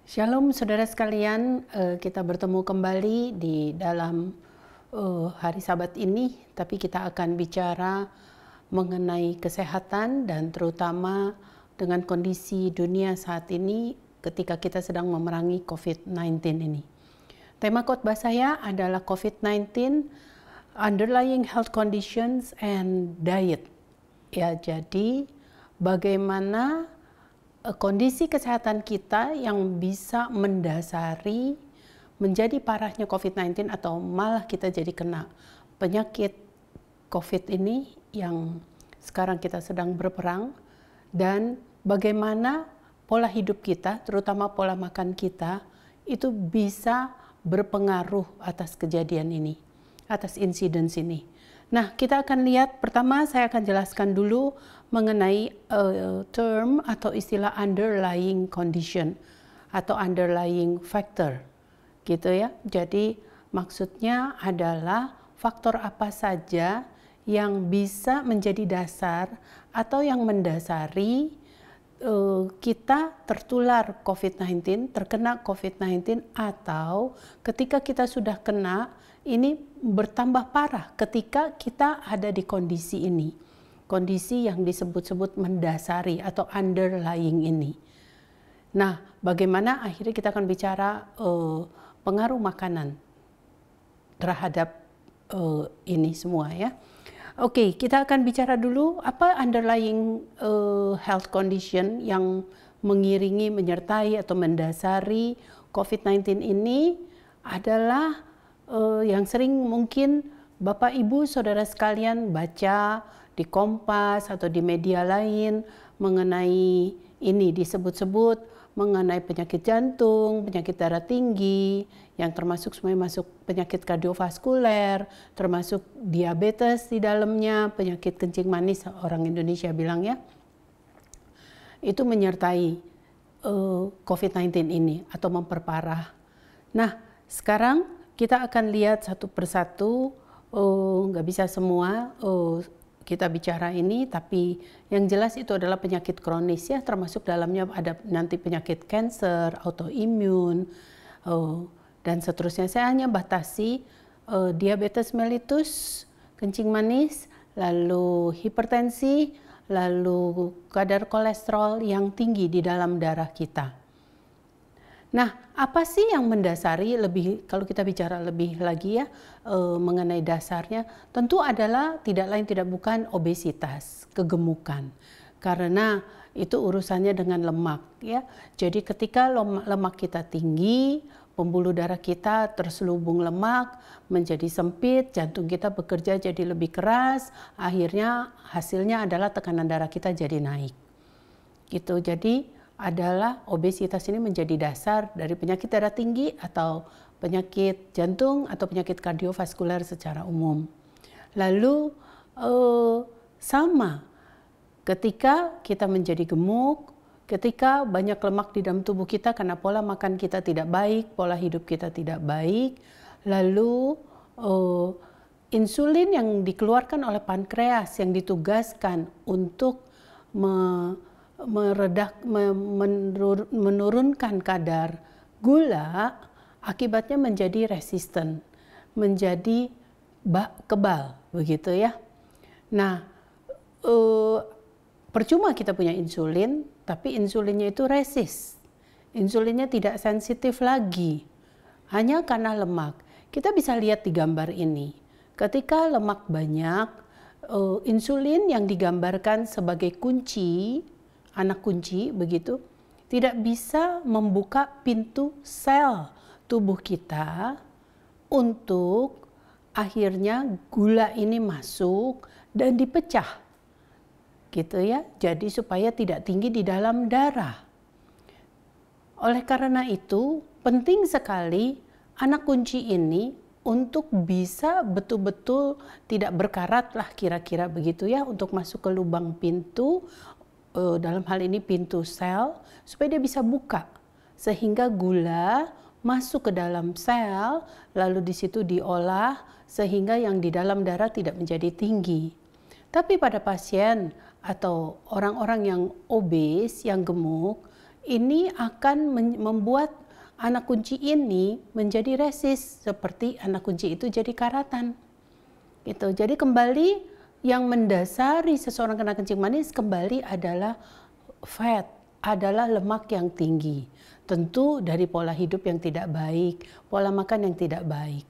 Shalom saudara sekalian, kita bertemu kembali di dalam hari Sabat ini, tapi kita akan bicara mengenai kesehatan dan terutama dengan kondisi dunia saat ini ketika kita sedang memerangi COVID-19 ini. Tema khotbah saya adalah COVID-19, Underlying Health Conditions and Diet. Ya, jadi bagaimana kondisi kesehatan kita yang bisa mendasari menjadi parahnya COVID-19 atau malah kita jadi kena penyakit COVID ini yang sekarang kita sedang berperang, dan bagaimana pola hidup kita, terutama pola makan kita, itu bisa berpengaruh atas kejadian ini, atas insiden ini. Nah, kita akan lihat, pertama saya akan jelaskan dulu mengenai term atau istilah underlying condition atau underlying factor, gitu ya. Jadi maksudnya adalah faktor apa saja yang bisa menjadi dasar atau yang mendasari kita tertular COVID-19, terkena COVID-19, atau ketika kita sudah kena, ini bertambah parah ketika kita ada di kondisi ini. Kondisi yang disebut-sebut mendasari atau underlying ini. Nah, bagaimana akhirnya kita akan bicara pengaruh makanan terhadap ini semua ya. Oke, kita akan bicara dulu apa underlying health condition yang mengiringi, menyertai atau mendasari COVID-19 ini adalah yang sering mungkin Bapak Ibu Saudara sekalian baca di Kompas atau di media lain mengenai ini, disebut-sebut mengenai penyakit jantung, penyakit darah tinggi, yang termasuk semuanya masuk penyakit kardiovaskuler, termasuk diabetes di dalamnya, penyakit kencing manis orang Indonesia bilang ya, itu menyertai COVID-19 ini atau memperparah. Nah, sekarang kita akan lihat satu persatu, nggak bisa semua kita bicara ini, tapi yang jelas itu adalah penyakit kronis ya, termasuk dalamnya ada nanti penyakit kanker, autoimun, dan seterusnya. Saya hanya batasi diabetes mellitus, kencing manis, lalu hipertensi, lalu kadar kolesterol yang tinggi di dalam darah kita. Nah, apa sih yang mendasari kalau kita bicara lebih lagi ya mengenai dasarnya, tentu adalah tidak lain tidak bukan obesitas, kegemukan. Karena itu urusannya dengan lemak ya. Jadi ketika lemak kita tinggi, pembuluh darah kita terselubung lemak, menjadi sempit, jantung kita bekerja jadi lebih keras, akhirnya hasilnya adalah tekanan darah kita jadi naik. Gitu. Jadi adalah obesitas ini menjadi dasar dari penyakit darah tinggi atau penyakit jantung atau penyakit kardiovaskuler secara umum. Lalu sama ketika kita menjadi gemuk, ketika banyak lemak di dalam tubuh kita karena pola makan kita tidak baik, pola hidup kita tidak baik, lalu insulin yang dikeluarkan oleh pankreas yang ditugaskan untuk menurunkan kadar gula, akibatnya menjadi resisten, menjadi kebal, begitu ya. Nah, percuma kita punya insulin, tapi insulinnya itu resist, insulinnya tidak sensitif lagi, hanya karena lemak. Kita bisa lihat di gambar ini, ketika lemak banyak, insulin yang digambarkan sebagai kunci, anak kunci begitu, tidak bisa membuka pintu sel tubuh kita untuk akhirnya gula ini masuk dan dipecah, gitu ya. Jadi supaya tidak tinggi di dalam darah. Oleh karena itu penting sekali anak kunci ini untuk bisa betul-betul tidak berkarat lah kira-kira begitu ya, untuk masuk ke lubang pintu, dalam hal ini pintu sel, supaya dia bisa buka sehingga gula masuk ke dalam sel, lalu di situ diolah sehingga yang di dalam darah tidak menjadi tinggi. Tapi pada pasien atau orang-orang yang obes, yang gemuk, ini akan membuat anak kunci ini menjadi resist, seperti anak kunci itu jadi karatan. Gitu. Jadi kembali yang mendasari seseorang kena kencing manis kembali adalah fat, adalah lemak yang tinggi. Tentu dari pola hidup yang tidak baik, pola makan yang tidak baik.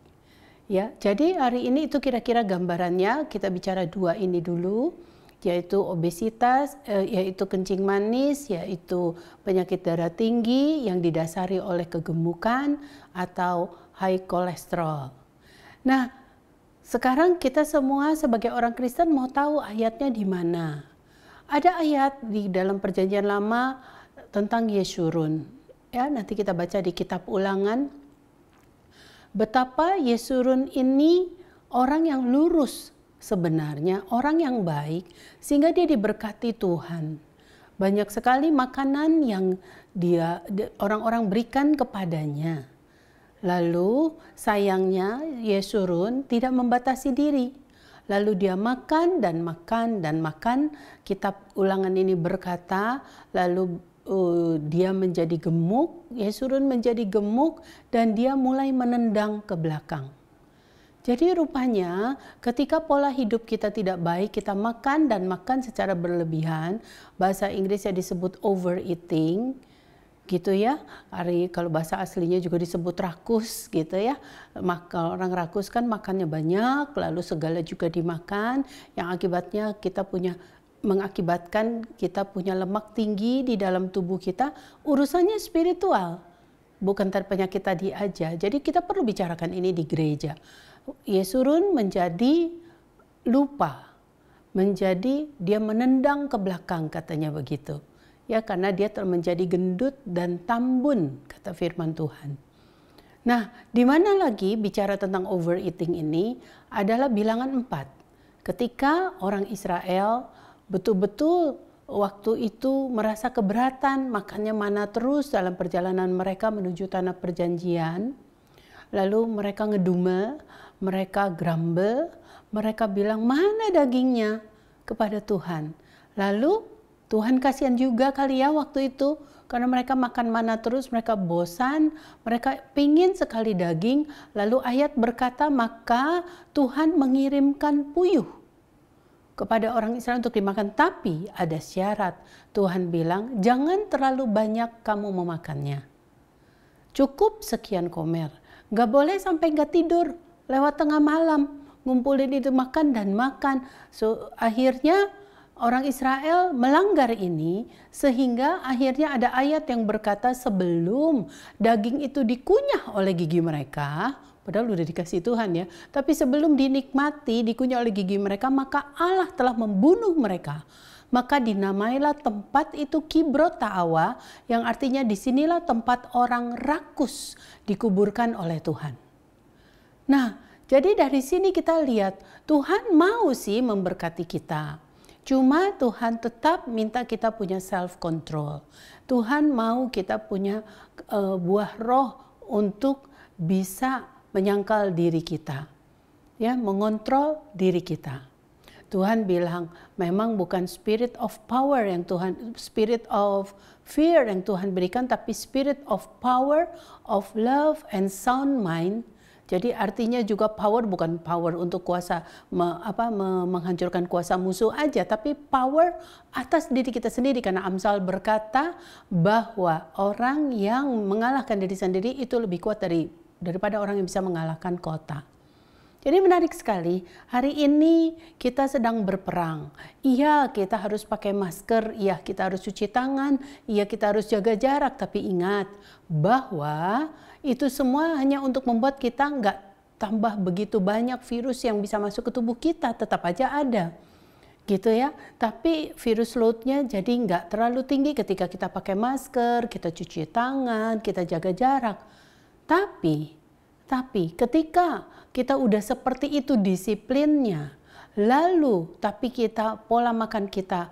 Ya, jadi hari ini itu kira-kira gambarannya. Kita bicara dua ini dulu, yaitu obesitas, yaitu kencing manis, yaitu penyakit darah tinggi yang didasari oleh kegemukan atau high kolesterol. Nah, sekarang kita semua sebagai orang Kristen mau tahu ayatnya di mana. Ada ayat di dalam Perjanjian Lama tentang Yeshurun. Ya, nanti kita baca di kitab Ulangan. Betapa Yeshurun ini orang yang lurus sebenarnya, orang yang baik, sehingga dia diberkati Tuhan. Banyak sekali makanan yang orang-orang berikan kepadanya. Lalu sayangnya Yeshurun tidak membatasi diri. Lalu dia makan dan makan dan makan. Kitab Ulangan ini berkata, lalu dia menjadi gemuk, Yeshurun menjadi gemuk dan dia mulai menendang ke belakang. Jadi rupanya ketika pola hidup kita tidak baik, kita makan dan makan secara berlebihan, bahasa Inggrisnya disebut overeating, gitu ya. Kalau bahasa aslinya juga disebut rakus gitu ya. Maka orang rakus kan makannya banyak, lalu segala juga dimakan, yang akibatnya mengakibatkan kita punya lemak tinggi di dalam tubuh kita. Urusannya spiritual, bukan penyakit tadi aja. Jadi kita perlu bicarakan ini di gereja. Yeshurun menjadi lupa, menjadi dia menendang ke belakang, katanya begitu. Ya, karena dia menjadi gendut dan tambun, kata firman Tuhan. Nah, di mana lagi bicara tentang overeating ini adalah Bilangan 4. Ketika orang Israel betul-betul waktu itu merasa keberatan, makannya mana terus dalam perjalanan mereka menuju tanah perjanjian. Lalu mereka ngedumel, mereka grumble, mereka bilang mana dagingnya kepada Tuhan. Lalu Tuhan kasihan juga kali ya waktu itu, karena mereka makan mana terus, mereka bosan, mereka pingin sekali daging. Lalu ayat berkata, maka Tuhan mengirimkan puyuh kepada orang Israel untuk dimakan. Tapi ada syarat. Tuhan bilang, jangan terlalu banyak kamu memakannya. Cukup sekian komer. Gak boleh sampai gak tidur lewat tengah malam. Ngumpulin itu makan dan makan. So, akhirnya orang Israel melanggar ini, sehingga akhirnya ada ayat yang berkata sebelum daging itu dikunyah oleh gigi mereka, padahal udah dikasih Tuhan ya, tapi sebelum dinikmati, dikunyah oleh gigi mereka, maka Allah telah membunuh mereka. Maka dinamailah tempat itu Kibrot Ta'awa, yang artinya disinilah tempat orang rakus dikuburkan oleh Tuhan. Nah, jadi dari sini kita lihat Tuhan mau sih memberkati kita. Cuma Tuhan tetap minta kita punya self control. Tuhan mau kita punya buah roh untuk bisa menyangkal diri kita. Ya, mengontrol diri kita. Tuhan bilang memang bukan spirit of power yang Tuhan, spirit of fear yang Tuhan berikan, tapi spirit of power, of love and sound mind. Jadi artinya juga power bukan power untuk kuasa menghancurkan kuasa musuh aja, tapi power atas diri kita sendiri, karena Amsal berkata bahwa orang yang mengalahkan diri sendiri itu lebih kuat daripada orang yang bisa mengalahkan kota. Jadi menarik sekali, hari ini kita sedang berperang. Iya, kita harus pakai masker, iya kita harus cuci tangan, iya kita harus jaga jarak. Tapi ingat bahwa itu semua hanya untuk membuat kita nggak tambah begitu banyak virus yang bisa masuk ke tubuh kita, tetap aja ada. Gitu ya, tapi virus loadnya jadi nggak terlalu tinggi ketika kita pakai masker, kita cuci tangan, kita jaga jarak. Tapi ketika kita udah seperti itu disiplinnya, lalu tapi pola makan kita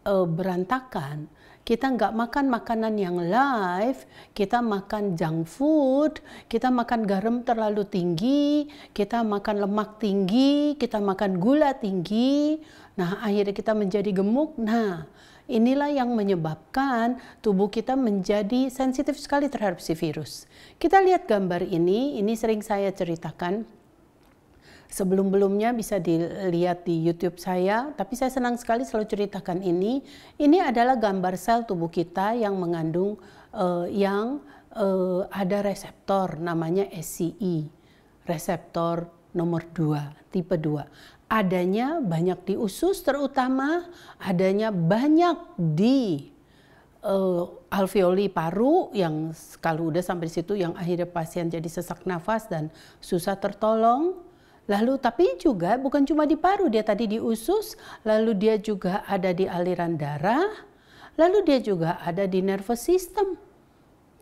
berantakan, kita nggak makan makanan yang live, kita makan junk food, kita makan garam terlalu tinggi, kita makan lemak tinggi, kita makan gula tinggi, nah akhirnya kita menjadi gemuk. Nah, Inilah yang menyebabkan tubuh kita menjadi sensitif sekali terhadap si virus. Kita lihat gambar ini sering saya ceritakan. Sebelum-belumnya bisa dilihat di YouTube saya, tapi saya senang sekali selalu ceritakan ini. Ini adalah gambar sel tubuh kita yang mengandung ada reseptor namanya SCE, reseptor nomor 2, tipe 2. Adanya banyak di usus terutama, adanya banyak di alveoli paru yang kalau udah sampai situ yang akhirnya pasien jadi sesak nafas dan susah tertolong. Lalu tapi juga bukan cuma di paru, dia tadi di usus, lalu dia juga ada di aliran darah, lalu dia juga ada di nervous system.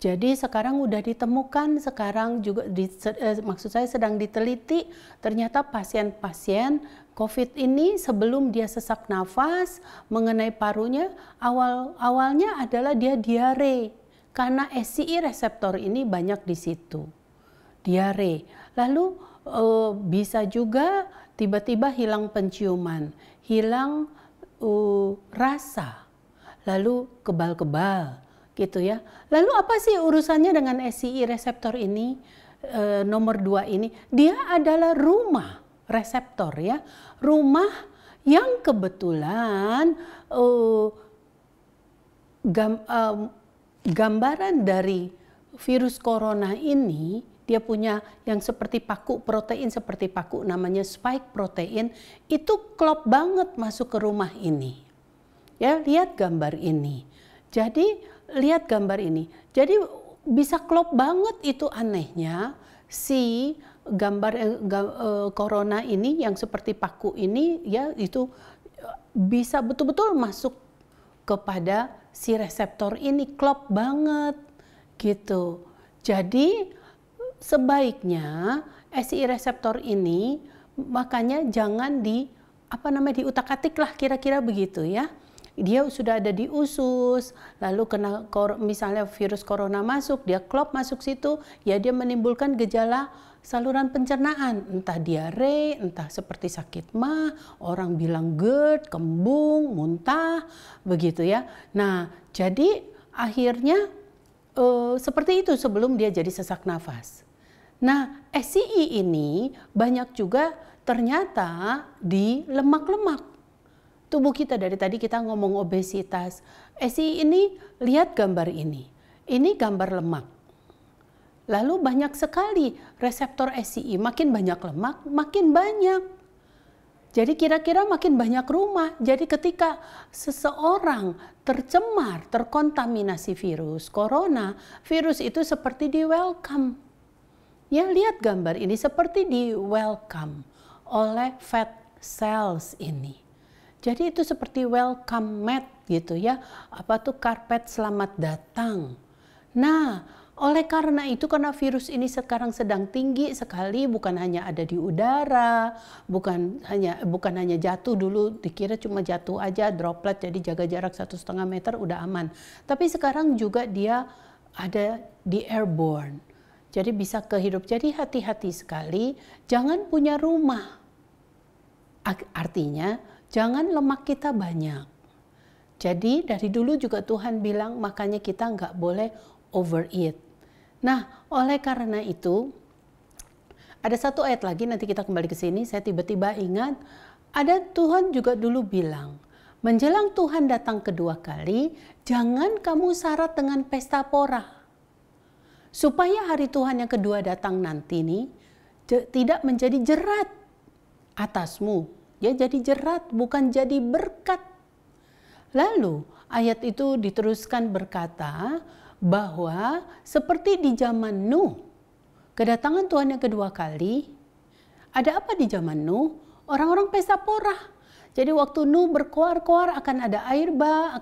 Jadi sekarang udah ditemukan, sekarang juga maksud saya sedang diteliti, ternyata pasien-pasien COVID ini sebelum dia sesak nafas mengenai parunya, awalnya adalah dia diare karena SCE reseptor ini banyak di situ. Diare. Lalu bisa juga tiba-tiba hilang penciuman, hilang rasa, lalu kebal-kebal gitu ya. Lalu apa sih urusannya dengan SCE reseptor ini? Nomor 2 ini, dia adalah rumah reseptor ya. Rumah yang kebetulan gambaran dari virus corona ini, dia punya yang seperti paku, protein seperti paku namanya spike protein, itu klop banget masuk ke rumah ini. Ya, lihat gambar ini. Jadi, lihat gambar ini. Jadi bisa klop banget, itu anehnya si gambar corona ini yang seperti paku ini ya, itu bisa betul-betul masuk kepada si reseptor ini, klop banget gitu. Jadi sebaiknya SCE reseptor ini makanya jangan diutak-atik lah, kira-kira begitu ya. Dia sudah ada di usus, lalu kena misalnya virus corona masuk, dia klop masuk situ, ya dia menimbulkan gejala saluran pencernaan, entah diare, entah seperti sakit mah, orang bilang GERD, kembung, muntah, begitu ya. Nah, jadi akhirnya seperti itu sebelum dia jadi sesak nafas. Nah, SCE ini banyak juga ternyata di lemak-lemak tubuh kita. Dari tadi kita ngomong obesitas. SCE ini, lihat gambar ini. Ini gambar lemak. Lalu banyak sekali reseptor SCE. Makin banyak lemak, makin banyak. Jadi kira-kira makin banyak rumah. Jadi ketika seseorang tercemar, terkontaminasi virus corona, virus itu seperti di welcome. Ya, lihat gambar ini seperti di welcome oleh fat cells ini. Jadi itu seperti welcome mat gitu ya. Apa tuh, karpet selamat datang. Nah, oleh karena itu, karena virus ini sekarang sedang tinggi sekali, bukan hanya ada di udara, bukan hanya jatuh, dulu dikira cuma jatuh aja droplet, jadi jaga jarak 1,5 meter udah aman. Tapi sekarang juga dia ada di airborne. Jadi bisa kehidup. Jadi hati-hati sekali, jangan punya rumah. Artinya jangan lemak kita banyak. Jadi dari dulu juga Tuhan bilang makanya kita nggak boleh overeat. Nah, oleh karena itu ada satu ayat lagi, nanti kita kembali ke sini, saya tiba-tiba ingat ada Tuhan juga dulu bilang, menjelang Tuhan datang kedua kali, jangan kamu syarat dengan pesta pora. Supaya hari Tuhan yang kedua datang nanti nih tidak menjadi jerat atasmu. Ya, jadi jerat, bukan jadi berkat. Lalu ayat itu diteruskan berkata bahwa seperti di zaman Nuh, kedatangan Tuhan yang kedua kali, ada apa di zaman Nuh? Orang-orang pesta pora. Jadi waktu Nuh berkoar-koar akan ada air bah,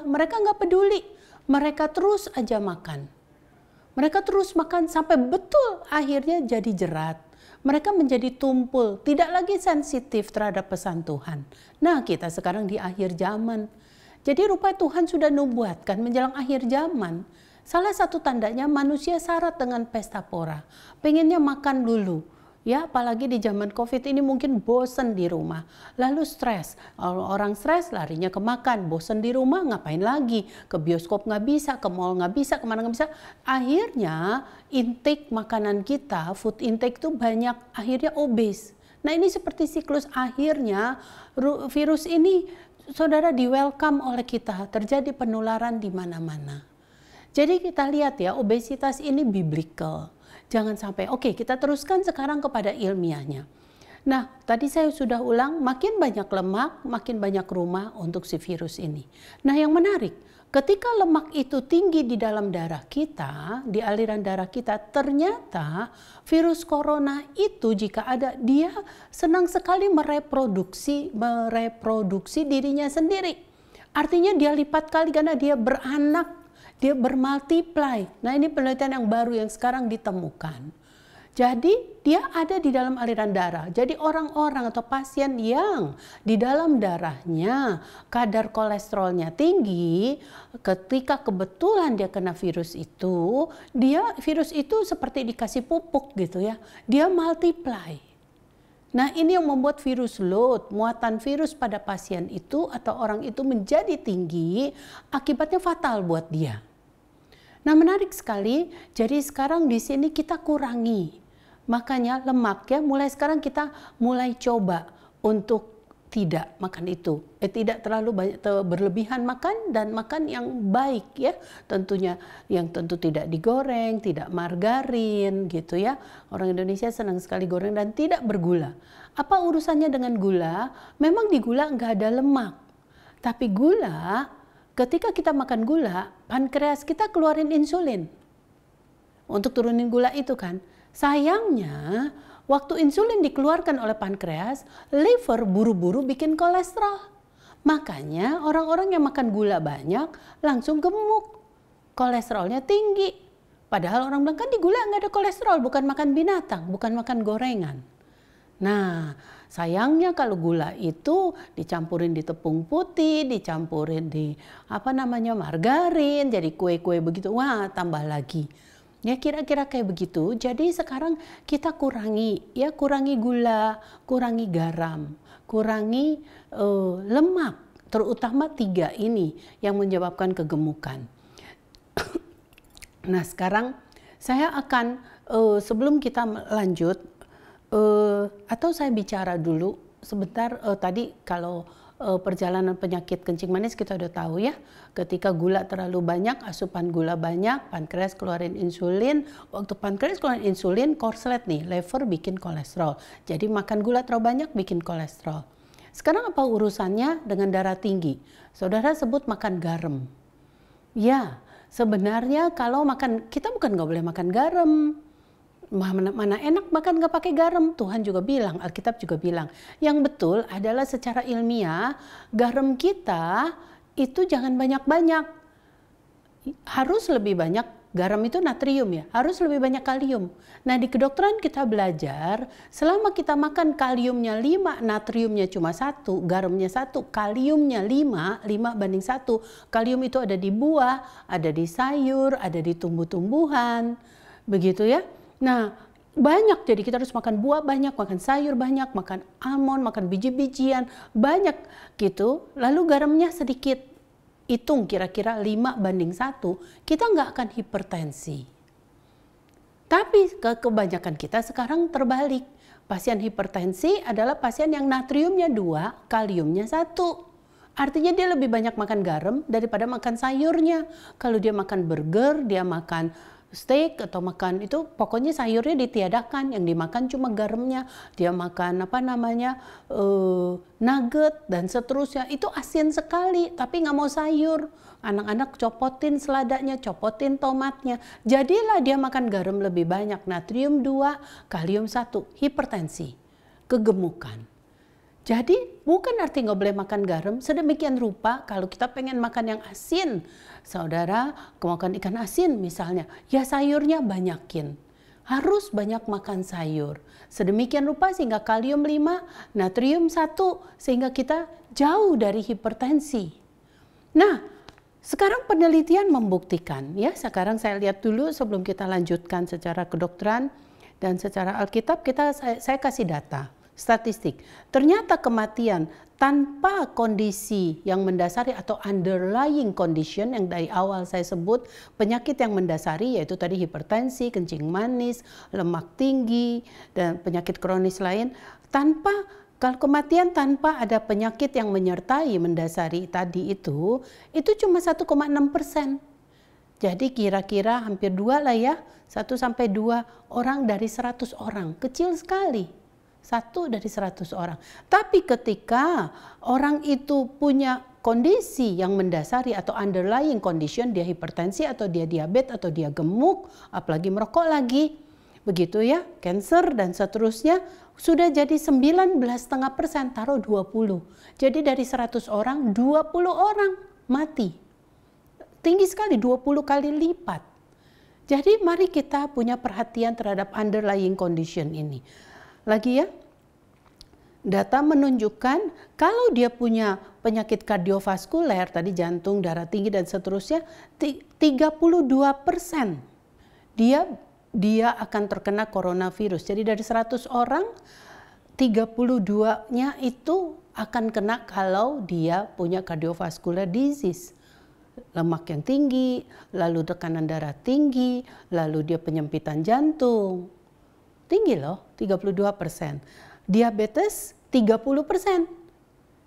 mereka nggak peduli. Mereka terus aja makan. Mereka terus makan sampai betul akhirnya jadi jerat. Mereka menjadi tumpul, tidak lagi sensitif terhadap pesan Tuhan. Nah, kita sekarang di akhir zaman. Jadi rupanya Tuhan sudah nubuatkan menjelang akhir zaman. Salah satu tandanya manusia syarat dengan pesta pora. Pengennya makan dulu. Ya, apalagi di zaman COVID ini mungkin bosen di rumah, lalu stres. Orang stres larinya ke makan, bosen di rumah ngapain lagi? Ke bioskop nggak bisa, ke mall nggak bisa, kemana nggak bisa. Akhirnya intake makanan kita, food intake itu banyak, akhirnya obes. Nah ini seperti siklus, akhirnya virus ini saudara di welcome oleh kita, terjadi penularan di mana-mana. Jadi kita lihat ya, obesitas ini biblical. Jangan sampai, oke, kita teruskan sekarang kepada ilmiahnya. Nah, tadi saya sudah ulang, makin banyak lemak, makin banyak rumah untuk si virus ini. Nah, yang menarik, ketika lemak itu tinggi di dalam darah kita, di aliran darah kita, ternyata virus corona itu jika ada, dia senang sekali mereproduksi dirinya sendiri. Artinya dia lipat kali karena dia beranak, dia bermultiply. Nah ini penelitian yang baru yang sekarang ditemukan. Jadi dia ada di dalam aliran darah. Jadi orang-orang atau pasien yang di dalam darahnya kadar kolesterolnya tinggi, ketika kebetulan dia kena virus itu, virus itu seperti dikasih pupuk gitu ya. Dia multiply. Nah ini yang membuat virus load, muatan virus pada pasien itu atau orang itu menjadi tinggi, akibatnya fatal buat dia. Nah menarik sekali, jadi sekarang di sini kita kurangi. Makanya lemak ya, mulai sekarang kita mulai coba untuk tidak makan itu. Tidak terlalu banyak, berlebihan makan dan makan yang baik ya. Tentunya yang tentu tidak digoreng, tidak margarin gitu ya. Orang Indonesia senang sekali goreng dan tidak bergula. Apa urusannya dengan gula? Memang di gula nggak ada lemak. Tapi gula, ketika kita makan gula, pankreas kita keluarin insulin untuk turunin gula itu kan. Sayangnya, waktu insulin dikeluarkan oleh pankreas, liver buru-buru bikin kolesterol. Makanya orang-orang yang makan gula banyak langsung gemuk, kolesterolnya tinggi. Padahal orang bilang kan di gula nggak ada kolesterol, bukan makan binatang, bukan makan gorengan. Nah, sayangnya kalau gula itu dicampurin di tepung putih, dicampurin di margarin, jadi kue-kue begitu, wah tambah lagi. Ya kira-kira kayak begitu. Jadi sekarang kita kurangi gula, kurangi garam, kurangi lemak, terutama 3 ini yang menyebabkan kegemukan. Nah sekarang saya akan sebelum kita lanjut, atau saya bicara dulu sebentar tadi kalau perjalanan penyakit kencing manis kita udah tahu ya, ketika gula terlalu banyak, asupan gula banyak, pankreas keluarin insulin, waktu pankreas keluarin insulin, korslet nih, liver bikin kolesterol, jadi makan gula terlalu banyak bikin kolesterol. Sekarang apa urusannya dengan darah tinggi? Saudara sebut makan garam. Ya, sebenarnya kalau makan, kita bukan nggak boleh makan garam. Mana enak makan nggak pakai garam. Tuhan juga bilang, Alkitab juga bilang. Yang betul adalah secara ilmiah, garam kita itu jangan banyak-banyak. Harus lebih banyak, garam itu natrium ya, harus lebih banyak kalium. Nah di kedokteran kita belajar, selama kita makan kaliumnya 5, natriumnya cuma 1, garamnya 1, kaliumnya 5 banding 1. Kalium itu ada di buah, ada di sayur, ada di tumbuh-tumbuhan. Begitu ya. Nah banyak, jadi kita harus makan buah banyak, makan sayur banyak, makan almond, makan biji-bijian banyak gitu. Lalu garamnya sedikit, hitung kira-kira 5 banding 1, kita nggak akan hipertensi. Tapi kebanyakan kita sekarang terbalik. Pasien hipertensi adalah pasien yang natriumnya 2, kaliumnya 1. Artinya dia lebih banyak makan garam daripada makan sayurnya. Kalau dia makan burger, dia makan steak atau makan itu, pokoknya sayurnya ditiadakan, yang dimakan cuma garamnya. Dia makan nugget dan seterusnya, itu asin sekali tapi nggak mau sayur. Anak-anak copotin seladanya, copotin tomatnya, jadilah dia makan garam lebih banyak, natrium 2, kalium 1, hipertensi, kegemukan. Jadi bukan arti nggak boleh makan garam, sedemikian rupa kalau kita pengen makan yang asin, saudara makan ikan asin misalnya, ya sayurnya banyakin. Harus banyak makan sayur. Sedemikian rupa sehingga kalium 5, natrium 1, sehingga kita jauh dari hipertensi. Nah, sekarang penelitian membuktikan, ya sekarang saya lihat dulu sebelum kita lanjutkan secara kedokteran. Dan secara Alkitab saya kasih data, statistik. Ternyata kematian tanpa kondisi yang mendasari atau underlying condition yang dari awal saya sebut, penyakit yang mendasari yaitu tadi hipertensi, kencing manis, lemak tinggi, dan penyakit kronis lain, kalau kematian tanpa ada penyakit yang menyertai mendasari tadi itu cuma 1,6%. Jadi kira-kira hampir 2 lah ya, 1-2 orang dari 100 orang, kecil sekali. 1 dari 100 orang. Tapi ketika orang itu punya kondisi yang mendasari atau underlying condition, dia hipertensi atau dia diabetes atau dia gemuk, apalagi merokok lagi, begitu ya, cancer dan seterusnya, sudah jadi 19,5%, taruh 20. Jadi dari 100 orang, 20 orang mati. Tinggi sekali, 20 kali lipat. Jadi mari kita punya perhatian terhadap underlying condition ini. Lagi ya, data menunjukkan kalau dia punya penyakit kardiovaskuler, tadi jantung, darah tinggi dan seterusnya, 32% dia akan terkena coronavirus. Jadi dari 100 orang, 32-nya itu akan kena kalau dia punya cardiovascular disease. Lemak yang tinggi, lalu tekanan darah tinggi, lalu dia penyempitan jantung. Tinggi loh, 32%. Diabetes 30%.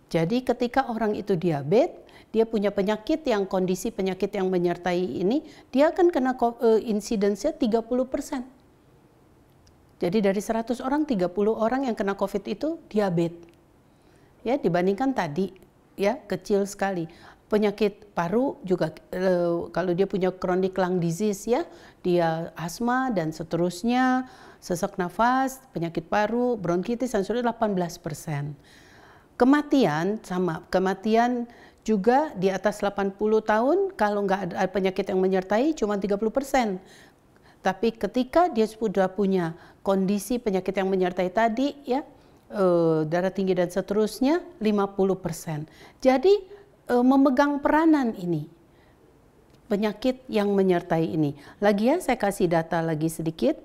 Jadi ketika orang itu diabetes, dia punya penyakit yang kondisi penyakit yang menyertai ini, dia akan kena insidensnya 30%. Jadi dari 100 orang, 30 orang yang kena COVID itu diabetes. Ya, dibandingkan tadi ya kecil sekali. Penyakit paru juga kalau dia punya chronic lung disease ya, dia asma dan seterusnya, sesak nafas, penyakit paru, bronkitis dan seterusnya 18%. Kematian sama, kematian juga di atas 80 tahun kalau nggak ada penyakit yang menyertai cuma 30%. Tapi ketika dia sudah punya kondisi penyakit yang menyertai tadi ya, darah tinggi dan seterusnya 50%. Jadi memegang peranan ini, penyakit yang menyertai ini. Lagi ya, saya kasih data lagi sedikit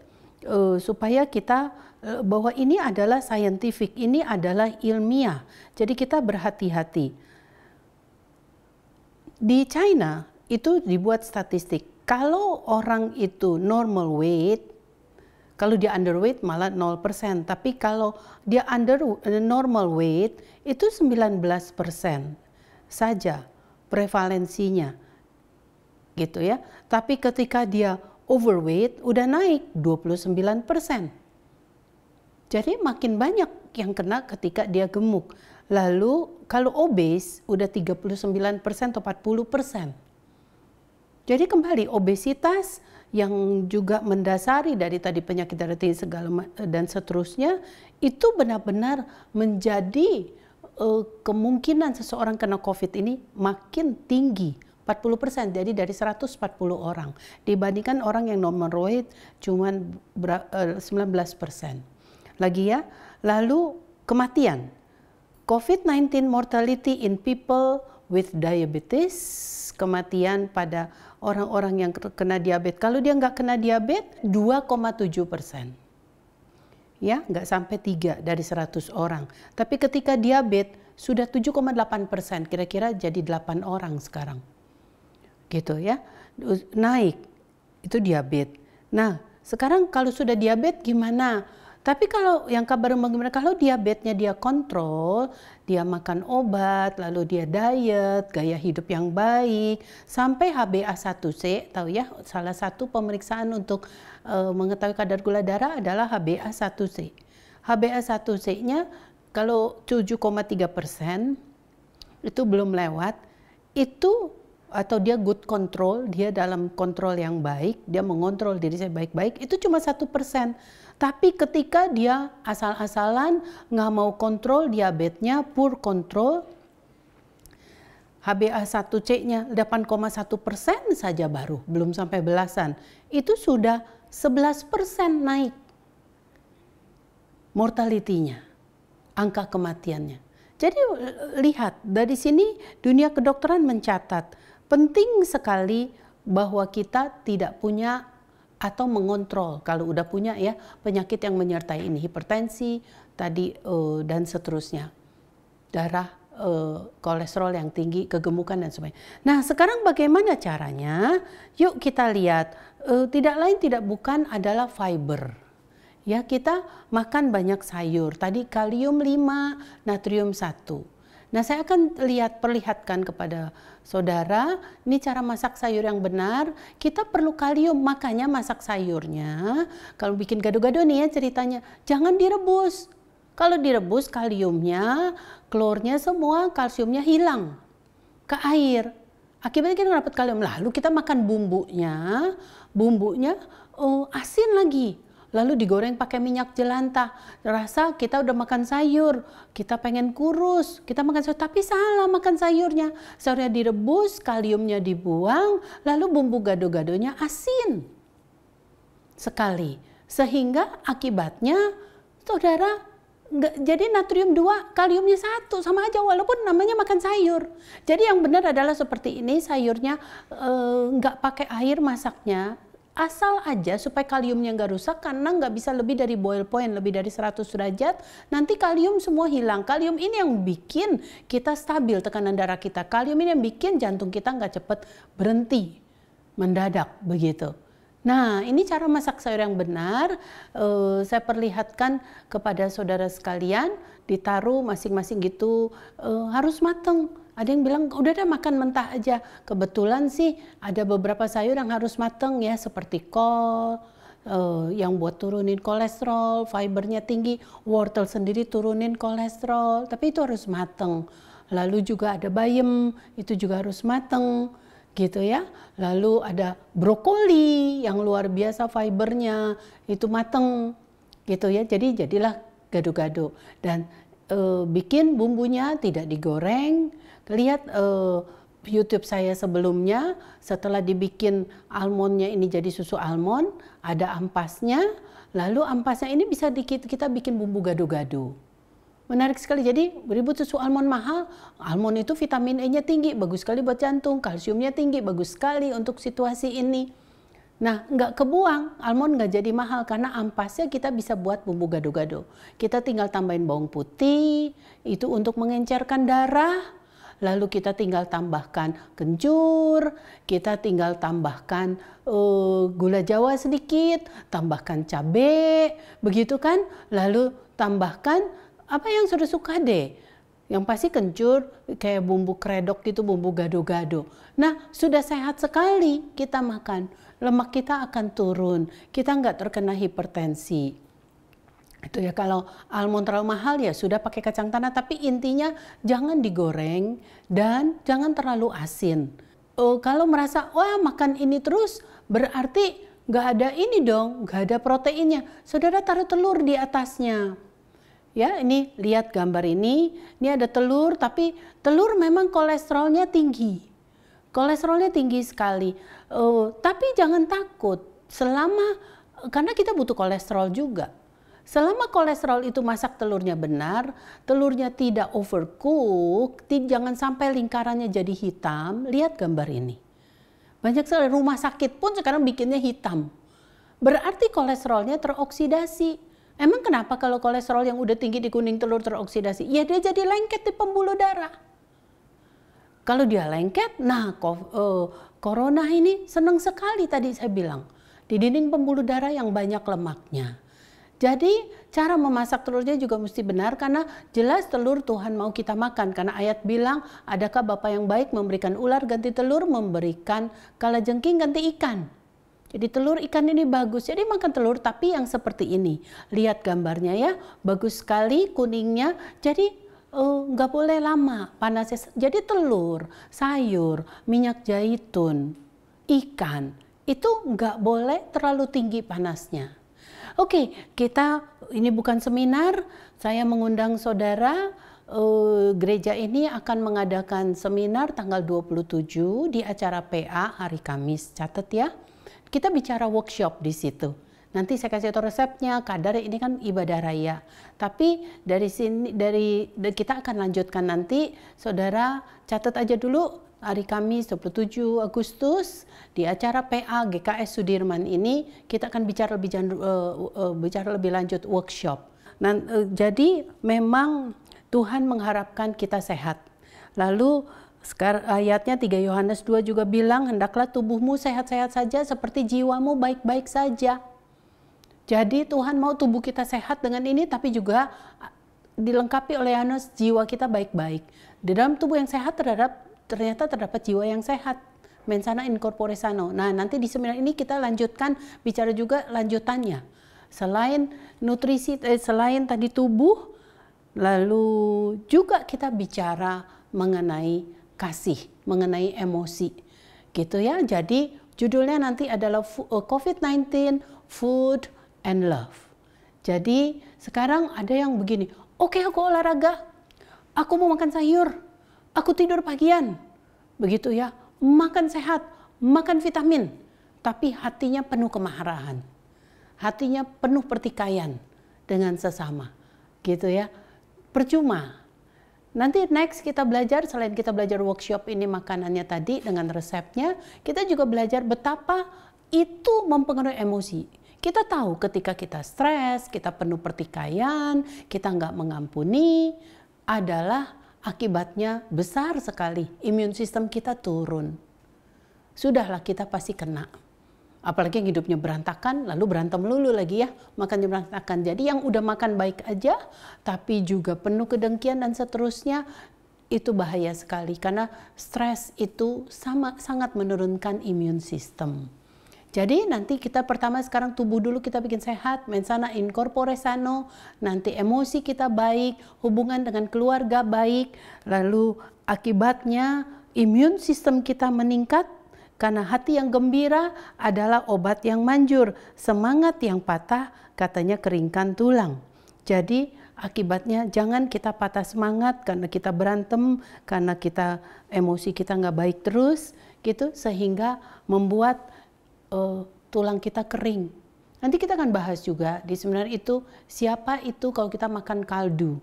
supaya kita bahwa ini adalah scientific, ini adalah ilmiah. Jadi kita berhati-hati. Di China itu dibuat statistik, kalau orang itu normal weight, kalau dia underweight malah 0%, tapi kalau dia normal weight itu 19% saja prevalensinya, gitu ya. Tapi ketika dia overweight udah naik 29%. Jadi makin banyak yang kena ketika dia gemuk. Lalu kalau obes udah 39% atau 40%. Jadi kembali obesitas yang juga mendasari dari tadi penyakit darah tinggi segala dan seterusnya itu benar-benar menjadi kemungkinan seseorang kena COVID ini makin tinggi, 40%, jadi dari 140 orang. Dibandingkan orang yang normal weight cuman 19%. Lagi ya, lalu kematian. COVID-19 mortality in people with diabetes, kematian pada orang-orang yang kena diabetes. Kalau dia nggak kena diabetes, 2,7%. Ya, nggak sampai 3 dari 100 orang. Tapi ketika diabetes sudah 7,8%, kira-kira jadi 8 orang sekarang. Gitu ya, naik, itu diabetes. Nah, sekarang kalau sudah diabetes gimana? Tapi kalau yang kabar bagaimana, kalau diabetesnya dia kontrol, dia makan obat, lalu dia diet, gaya hidup yang baik, sampai HbA1c, tahu ya, salah satu pemeriksaan untuk mengetahui kadar gula darah adalah HbA1c. HbA1c-nya kalau 7,3% itu belum lewat, itu atau dia good control, dia dalam kontrol yang baik, dia mengontrol diri saya baik-baik, itu cuma 1%. Tapi ketika dia asal-asalan nggak mau kontrol diabetesnya, poor control, HbA1c-nya 8,1% saja baru, belum sampai belasan, itu sudah 11% naik mortality-nya, angka kematiannya. Jadi lihat, dari sini dunia kedokteran mencatat, penting sekali bahwa kita tidak punya atau mengontrol kalau udah punya ya penyakit yang menyertai ini, hipertensi tadi dan seterusnya, darah, kolesterol yang tinggi, kegemukan dan sebagainya. Nah, sekarang bagaimana caranya? Yuk kita lihat, tidak lain tidak bukan adalah fiber. Ya, kita makan banyak sayur. Tadi kalium 5, natrium 1. Nah, saya akan perlihatkan kepada saudara, ini cara masak sayur yang benar. Kita perlu kalium, makanya masak sayurnya. Kalau bikin gado-gado nih ya ceritanya, jangan direbus. Kalau direbus kaliumnya, klornya semua, kalsiumnya hilang ke air. Akibatnya kita dapat kalium. Lalu kita makan bumbunya asin lagi. Lalu digoreng pakai minyak jelantah. Rasa kita udah makan sayur, kita pengen kurus, kita makan sayur, tapi salah makan sayurnya. Sayurnya direbus, kaliumnya dibuang, lalu bumbu gado-gadonya asin sekali. Sehingga akibatnya saudara jadi natrium 2, kaliumnya 1, sama aja walaupun namanya makan sayur. Jadi yang benar adalah seperti ini, sayurnya nggak pakai air masaknya. Asal aja supaya kaliumnya nggak rusak, karena nggak bisa lebih dari boil point, lebih dari 100 derajat, nanti kalium semua hilang. Kalium ini yang bikin kita stabil tekanan darah kita. Kalium ini yang bikin jantung kita nggak cepet berhenti, mendadak begitu. Nah, ini cara masak sayur yang benar. Saya perlihatkan kepada saudara sekalian, ditaruh masing-masing gitu, harus mateng. Ada yang bilang udah deh makan mentah aja. Kebetulan sih ada beberapa sayur yang harus mateng ya, seperti kol yang buat turunin kolesterol, fibernya tinggi, wortel sendiri turunin kolesterol, tapi itu harus mateng. Lalu juga ada bayam, itu juga harus mateng gitu ya. Lalu ada brokoli yang luar biasa fibernya, itu mateng gitu ya. Jadi jadilah gado-gado dan bikin bumbunya tidak digoreng. Lihat YouTube saya sebelumnya, setelah dibikin almondnya ini jadi susu almond, ada ampasnya, lalu ampasnya ini bisa kita bikin bumbu gado-gado. Menarik sekali, jadi beribut susu almond mahal, almond itu vitamin E-nya tinggi, bagus sekali buat jantung, kalsiumnya tinggi, bagus sekali untuk situasi ini. Nah, nggak kebuang, almond nggak jadi mahal karena ampasnya kita bisa buat bumbu gado-gado. Kita tinggal tambahin bawang putih, itu untuk mengencerkan darah. Lalu kita tinggal tambahkan kencur, kita tinggal tambahkan gula Jawa sedikit, tambahkan cabai, begitu kan? Lalu tambahkan apa yang sudah suka deh. Yang pasti kencur, kayak bumbu kredok gitu, bumbu gado-gado. Nah, sudah sehat sekali kita makan. Lemak kita akan turun, kita nggak terkena hipertensi. Itu ya, kalau almond terlalu mahal ya sudah pakai kacang tanah, tapi intinya jangan digoreng dan jangan terlalu asin. Kalau merasa wah makan ini terus berarti nggak ada ini dong, nggak ada proteinnya, saudara taruh telur di atasnya. Ya, ini lihat gambar ini ada telur, tapi telur memang kolesterolnya tinggi. Kolesterolnya tinggi sekali. Tapi jangan takut, karena kita butuh kolesterol juga. Selama kolesterol itu masak telurnya benar, telurnya tidak overcook, jangan sampai lingkarannya jadi hitam. Lihat gambar ini. Banyak sekali rumah sakit pun sekarang bikinnya hitam. Berarti kolesterolnya teroksidasi. Emang kenapa kalau kolesterol yang udah tinggi di kuning telur teroksidasi? Ya dia jadi lengket di pembuluh darah. Kalau dia lengket, nah corona ini senang sekali tadi saya bilang. Di dinding pembuluh darah yang banyak lemaknya. Jadi cara memasak telurnya juga mesti benar, karena jelas telur Tuhan mau kita makan. Karena ayat bilang, adakah Bapa yang baik memberikan ular ganti telur, memberikan kalajengking ganti ikan. Jadi telur ikan ini bagus, jadi makan telur tapi yang seperti ini. Lihat gambarnya ya, bagus sekali kuningnya, jadi nggak boleh lama panasnya. Jadi telur, sayur, minyak zaitun, ikan, itu nggak boleh terlalu tinggi panasnya. Oke, ini bukan seminar, saya mengundang saudara, gereja ini akan mengadakan seminar tanggal 27 di acara PA hari Kamis, catat ya. Kita bicara workshop di situ. Nanti saya kasih tahu resepnya, kadar ini kan ibadah raya. Tapi dari sini, kita akan lanjutkan nanti, saudara catat aja dulu hari Kamis 27 Agustus di acara PA GKS Sudirman ini kita akan bicara lebih lanjut workshop. Jadi memang Tuhan mengharapkan kita sehat. Lalu sekarang ayatnya 3 Yohanes 2 juga bilang, hendaklah tubuhmu sehat-sehat saja seperti jiwamu baik-baik saja. Jadi Tuhan mau tubuh kita sehat dengan ini, tapi juga dilengkapi oleh Yohanes jiwa kita baik-baik. Di dalam tubuh yang sehat ternyata terdapat jiwa yang sehat. Mensana in corpore sano. Nah, nanti di seminar ini kita lanjutkan bicara juga lanjutannya. Selain nutrisi, selain tadi tubuh, lalu juga kita bicara mengenai kasih, mengenai emosi. Gitu ya. Jadi judulnya nanti adalah COVID-19 Food and Love. Jadi sekarang ada yang begini, oke, aku olahraga, aku mau makan sayur, aku tidur pagian, begitu ya, makan sehat, makan vitamin, tapi hatinya penuh kemarahan, hatinya penuh pertikaian dengan sesama, gitu ya, percuma. Nanti next kita belajar, selain kita belajar workshop ini makanannya tadi dengan resepnya, kita juga belajar betapa itu mempengaruhi emosi. Kita tahu ketika kita stres, kita penuh pertikaian, kita nggak mengampuni, adalah akibatnya besar sekali. Imun sistem kita turun. Sudahlah, kita pasti kena. Apalagi yang hidupnya berantakan, lalu berantem lulu lagi ya, makannya berantakan. Jadi yang udah makan baik aja, tapi juga penuh kedengkian dan seterusnya, itu bahaya sekali. Karena stres itu sangat menurunkan imun sistem. Jadi nanti kita pertama sekarang tubuh dulu kita bikin sehat, mensana in corpore sano, nanti emosi kita baik, hubungan dengan keluarga baik, lalu akibatnya imun sistem kita meningkat, karena hati yang gembira adalah obat yang manjur, semangat yang patah katanya keringkan tulang. Jadi akibatnya jangan kita patah semangat karena kita berantem, karena kita emosi kita nggak baik terus, gitu sehingga membuat tulang kita kering. Nanti kita akan bahas juga di seminar itu, siapa itu kalau kita makan kaldu.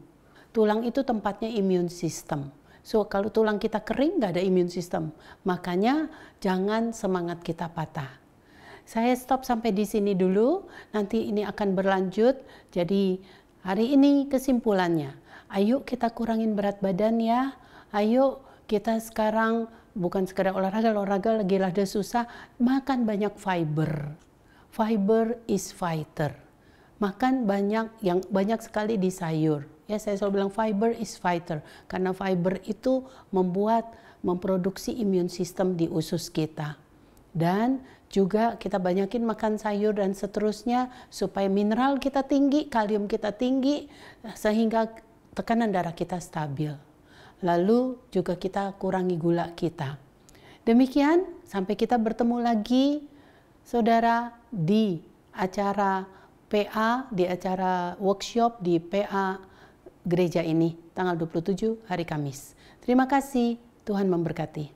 Tulang itu tempatnya imun sistem. So kalau tulang kita kering, nggak ada imun sistem. Makanya jangan semangat kita patah. Saya stop sampai di sini dulu. Nanti ini akan berlanjut. Jadi hari ini kesimpulannya. Ayo kita kurangin berat badan ya. Ayo kita sekarang bukan sekedar olahraga lagi rada susah, makan banyak fiber. Fiber is fighter. Makan banyak sekali di sayur. Ya, saya selalu bilang fiber is fighter karena fiber itu memproduksi imun sistem di usus kita. Dan juga kita banyakin makan sayur dan seterusnya supaya mineral kita tinggi, kalium kita tinggi sehingga tekanan darah kita stabil. Lalu juga kita kurangi gula kita. Demikian, sampai kita bertemu lagi, saudara, di acara PA, di acara workshop di PA gereja ini, tanggal 27 hari Kamis. Terima kasih, Tuhan memberkati.